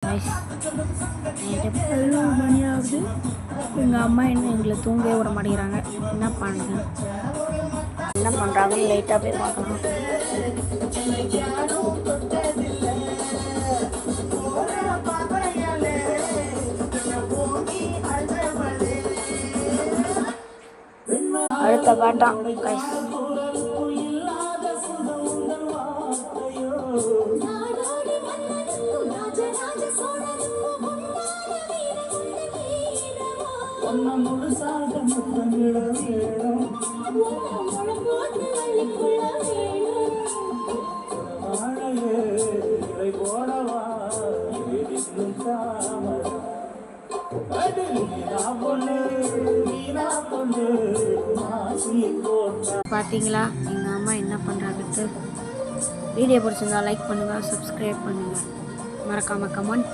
Guys. Night 11 மணி ஆகுது. எங்கள் அம்மா இன்னும் எங்களை தூங்கவே விட மாட்டேங்கிறாங்க. என்ன பண்ணுறாங்கன்னு லைட்டாக போய் பார்க்கலாம். அடுத்த பாட்டான் கைஸ். பார்த்தீங்களா எங்கள் அம்மா என்ன பண்ணுறாங்கட்டு. வீடியோ பிடிச்சிருந்தா லைக் பண்ணுங்கள், சப்ஸ்கிரைப் பண்ணுங்கள், மறக்காமல் கமெண்ட்